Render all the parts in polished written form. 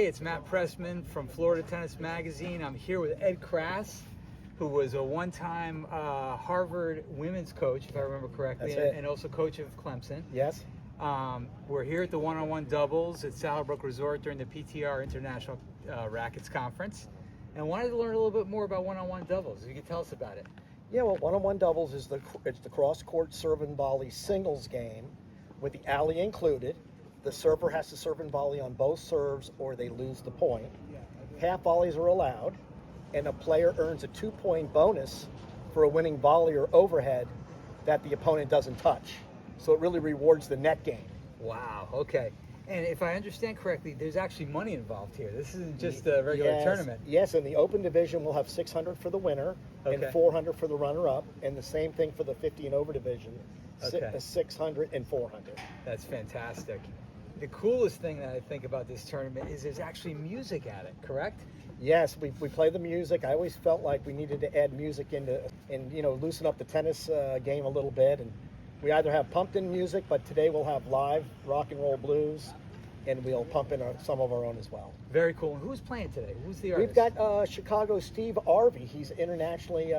Hey, it's Matt Pressman from Florida Tennis Magazine. I'm here with Ed Krass, who was a one-time Harvard women's coach, if I remember correctly, and also coach of Clemson. Yes. We're here at the one-on-one doubles at Saddlebrook Resort during the PTR International Rackets Conference, and wanted to learn a little bit more about one-on-one doubles. If you could tell us about it. Yeah, well, one-on-one doubles is the cross-court serve and volley singles game with the alley included. The server has to serve and volley on both serves or they lose the point. Half volleys are allowed, and a player earns a 2-point bonus for a winning volley or overhead that the opponent doesn't touch. So it really rewards the net game. Wow, okay. And if I understand correctly, there's actually money involved here. This isn't just a regular tournament. Yes, in the open division, we'll have $600 for the winner and $400 for the runner-up, and the same thing for the 50 and over division, $600 and $400. That's fantastic. The coolest thing that I think about this tournament is there's actually music at it, correct? Yes, we play the music. I always felt like we needed to add music into, and loosen up the tennis game a little bit. And we either have pumped-in music, but today we'll have live rock and roll blues, and we'll pump in some of our own as well. Very cool. And who's playing today? Who's the artist? We've got Chicago's Steve Arvey. He's an internationally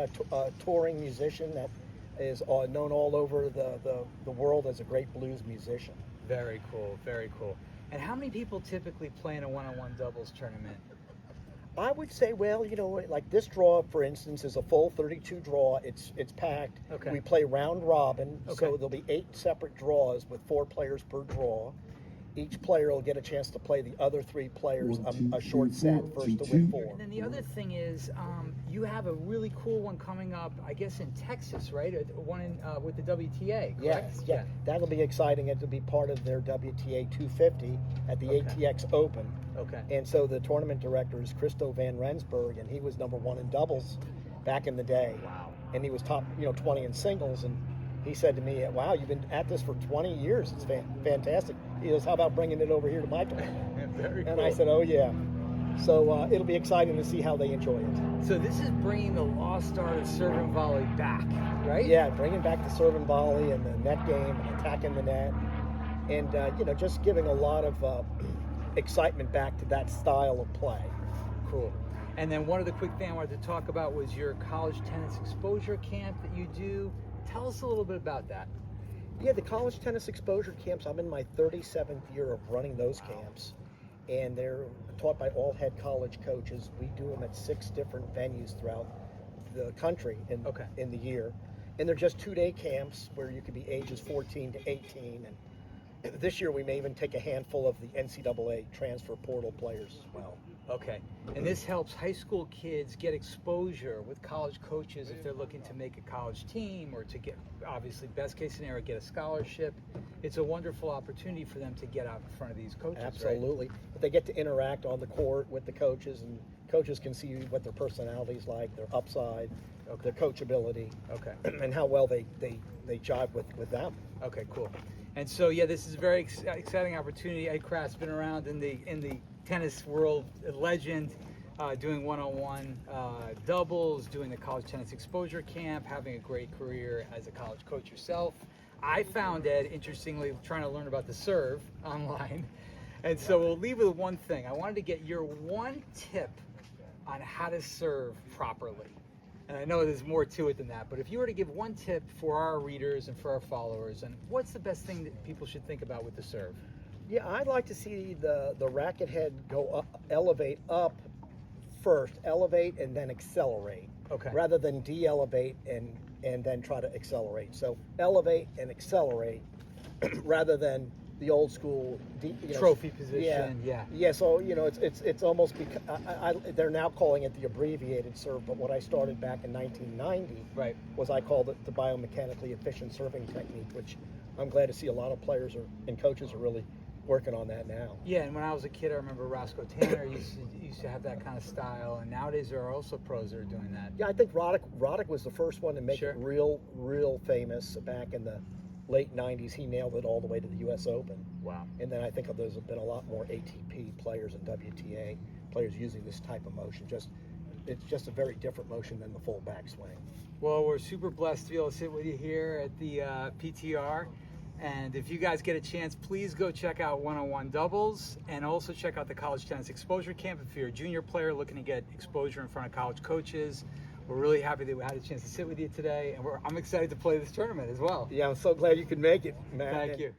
touring musician that is known all over the world as a great blues musician. Very cool, very cool. And how many people typically play in a one-on-one doubles tournament? I would say, well, like this draw, for instance, is a full 32 draw. It's packed. Okay. We play round robin, so there'll be 8 separate draws with 4 players per draw. Each player will get a chance to play the other 3 players a short set, first to win 4. And then the other thing is, you have a really cool one coming up, I guess, in Texas, right? One with the WTA, correct? Yes, yeah. That'll be exciting. It'll be part of their WTA 250 at the ATX Open. Okay. And so the tournament director is Christo van Rensburg, and he was '1 in doubles back in the day. Wow. And he was top, 20 in singles, and he said to me, "Wow, you've been at this for 20 years. It's fantastic." He goes, "How about bringing it over here to my tournament?" Very cool. And I said, "Oh yeah." So it'll be exciting to see how they enjoy it. So this is bringing the lost art of serve and volley back, right? Yeah, bringing back the serve and volley and the net game and attacking the net, and just giving a lot of excitement back to that style of play. Cool. And then one of the quick things I wanted to talk about was your college tennis exposure camp that you do. Tell us a little bit about that. Yeah, the college tennis exposure camps, I'm in my 37th year of running those camps, and they're taught by all head college coaches. We do them at 6 different venues throughout the country in the year. And they're just 2-day camps where you could be ages 14 to 18. And this year we may even take a handful of the NCAA transfer portal players as well. Okay. And this helps high school kids get exposure with college coaches if they're looking to make a college team or to get, obviously, best case scenario, get a scholarship. It's a wonderful opportunity for them to get out in front of these coaches. Absolutely. Right? But they get to interact on the court with the coaches, and coaches can see what their personality's like, their upside, their coachability, and how well they jive with them. Okay, cool. And so, yeah, this is a very exciting opportunity. Ed Krass has been around in the tennis world, a legend, doing one-on-one doubles, doing the college tennis exposure camp, having a great career as a college coach yourself. I found Ed, interestingly, trying to learn about the serve online. And so we'll leave with one thing. I wanted to get your one tip on how to serve properly. And I know there's more to it than that, but if you were to give one tip for our readers and for our followers, and what's the best thing that people should think about with the serve? Yeah, I'd like to see the racket head go up, elevate up first, elevate and then accelerate, rather than de-elevate and then try to accelerate. So elevate and accelerate rather than the old school trophy position. Yeah. So it's almost they're now calling it the abbreviated serve, but what I started back in 1990 was I called it the biomechanically efficient serving technique, which I'm glad to see a lot of players and coaches are really working on that now. Yeah, and when I was a kid, I remember Roscoe Tanner used to have that kind of style, and nowadays there are also pros that are doing that. Yeah, I think Roddick was the first one to make it real famous back in the late 90s. He nailed it all the way to the U.S. Open. Wow. And then I think there's been a lot more ATP players and WTA players using this type of motion. It's just a very different motion than the full backswing. Well, we're super blessed to be able to sit with you here at the PTR. And if you guys get a chance, please go check out one-on-one doubles, and also check out the College Tennis Exposure Camp if you're a junior player looking to get exposure in front of college coaches. We're really happy that we had a chance to sit with you today, and I'm excited to play this tournament as well. Yeah, I'm so glad you could make it, Matt. Thank you.